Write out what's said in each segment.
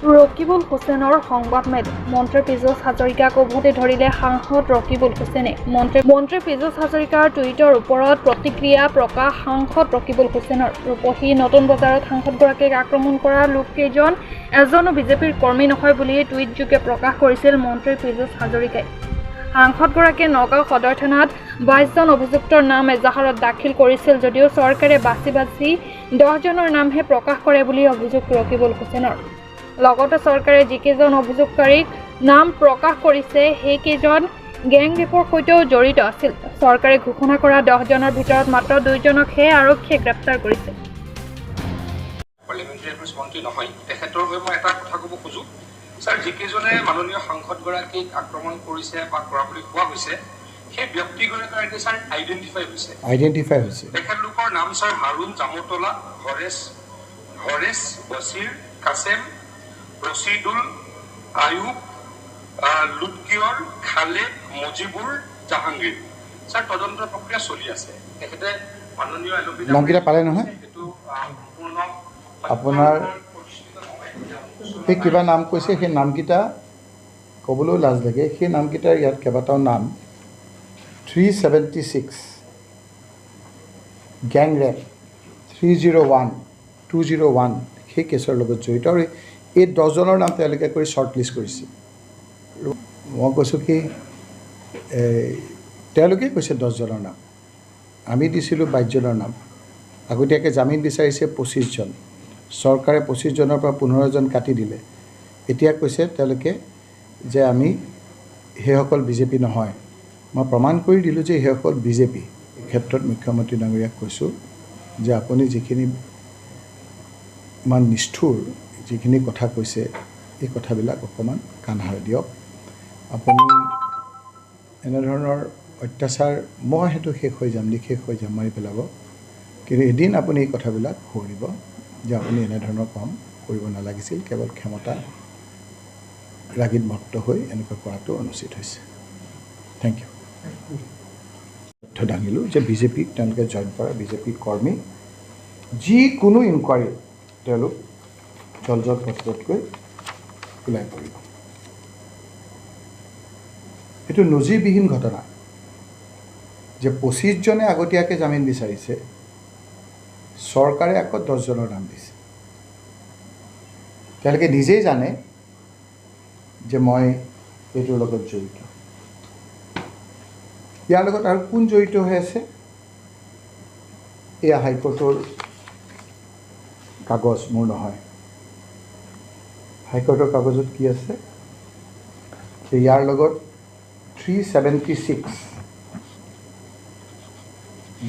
ৰকিবুল হুছেইনৰ সংবাদমেল মন্ত্ৰী পীযুষ হাজৰিকাক উভতি ধৰিলে সাংসদ ৰকিবুল হুছেইনে মন্ত্ৰী পীযুষ হাজৰিকাৰ টুইটৰ ওপৰত প্ৰতিক্ৰিয়া প্ৰকাশ সাংসদ ৰকিবুল হুছেইনৰ। ৰূপহী নতুন বজাৰত সাংসদগৰাকীক আক্ৰমণ কৰা লোককেইজন এজনো বিজেপিৰ কৰ্মী নহয় বুলি টুইটযোগে প্ৰকাশ কৰিছিল মন্ত্ৰী পীযুষ হাজৰিকাই। সাংসদগৰাকীয়ে নগাঁও সদৰ থানাত 22জন অভিযুক্তৰ নাম এজাহাৰত দাখিল কৰিছিল যদিও চৰকাৰে বাছি 10জনৰ নামহে প্ৰকাশ কৰে বুলি অভিযোগ ৰকিবুল হুছেইনৰ। লগতে চৰকাৰে যিকেইজন অভিযোগকাৰীক নাম প্ৰকাশ কৰিছে সেইকেইজন গেং ৰেপৰ সৈতেও জড়িত আছিল। চৰকাৰে ঘোষণা কৰা 10জনৰ ভিতৰত মাত্ৰ 2জনকহে আৰক্ষীয়ে গ্ৰেপ্তাৰ কৰিছে। পাৰ্লিয়ামেণ্টাৰী এফেয়াৰ্ছ মন্ত্ৰী নহয়, তেখেতৰ হৈ মই এটা কথা ক'ব খোজোঁ। ছাৰ, যিকেইজনে মাননীয় সাংসদগৰাকীক আক্ৰমণ কৰিছে বা কৰা বুলি কোৱা হৈছে সেই ব্যক্তিগৰাকী ছাৰ আইডেণ্টিফাই হৈছে। তেখেতলোকৰ নাম ছাৰ হাৰুণ জামতলা, হৰেশ বছিৰ, কাছেম, ৰচিদুল, আয়ুব, লুৎকিয়ৰ, খালেদ, মজিবুৰ, জাহাংগীৰ। ছাৰ, তদন্ত প্ৰক্ৰিয়া চলি আছে। তেখেতে মাননীয় নামকেইটা পালে নহয়? এইটো সম্পূৰ্ণ আপোনাৰ সেই কিবা নাম কৈছে, সেই নামকেইটা ক'বলৈও লাজ লাগে। সেই নামকেইটাৰ ইয়াত কেইবাটাও নাম 376 গেং ৰেপ, 301, 201 সেই কেছৰ লগত জড়িত আৰু এই 10জনৰ নাম তেওঁলোকে কৰি শ্বৰ্ট লিষ্ট কৰিছে। মই কৈছোঁ কি তেওঁলোকেই কৈছে 10জনৰ নাম, আমি দিছিলোঁ 22জনৰ নাম। আগতীয়াকৈ জামিন বিচাৰিছে 25জন, চৰকাৰে 25জনৰ পৰা 15জন কাটি দিলে। এতিয়া কৈছে তেওঁলোকে যে আমি সেইসকল বিজেপি নহয়। মই প্ৰমাণ কৰি দিলোঁ যে সেইসকল বিজেপি। এই ক্ষেত্ৰত মুখ্যমন্ত্ৰী ডাঙৰীয়াক কৈছোঁ যে আপুনি যিখিনি ইমান নিষ্ঠুৰ যিখিনি কথা কৈছে এই কথাবিলাক অকণমান কাণ সাৰ দিয়ক। আপুনি এনেধৰণৰ অত্যাচাৰ, মই সেইটো শেষ হৈ যাম মাৰি পেলাব, কিন্তু এদিন আপুনি এই কথাবিলাক সুঁৱৰিব যে আপুনি এনেধৰণৰ কাম কৰিব নালাগিছিল। কেৱল ক্ষমতা ৰাগিত মত্ত হৈ এনেকুৱা কৰাটো অনুচিত হৈছে। Thank you. তথ্য দাঙিলোঁ যে বিজেপিক তেওঁলোকে জইন কৰা বিজেপি কৰ্মী, যিকোনো ইনকুৱাৰী তেওঁলোক জলজল পত্ৰতকৈ ওলাই পৰিব। এইটো নজিৰবিহীন ঘটনা যে 25জনে আগতীয়াকৈ জামিন বিচাৰিছে, চৰকাৰে আকৌ 10জনৰ নাম দিছে। তেওঁলোকে নিজেই জানে যে মই এইটোৰ লগত জড়িত। ইয়াৰ লগত আৰু কোন জড়িত হৈ আছে? এয়া হাইকোৰ্টৰ কাগজ, মোৰ নহয়। হাইকোৰ্টৰ কাগজত কি আছে? ইয়াৰ লগত 376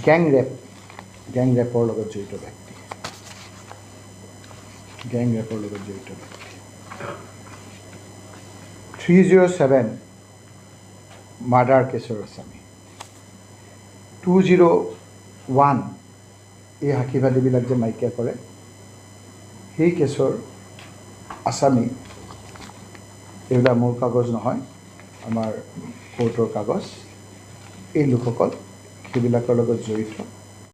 গেং ৰেপৰ লগত জড়িত ব্যক্তি, 307 মাৰ্ডাৰ কেছৰ আসামী, 201 এই সাক্ষীবাদীবিলাক যে মাইকিয়া কৰে সেই কেছৰ আসামী। এইবিলাক মোৰ কাগজ নহয়, আমাৰ কোৰ্টৰ কাগজ। এই লোকসকল সেইবিলাকৰ লগত জড়িত।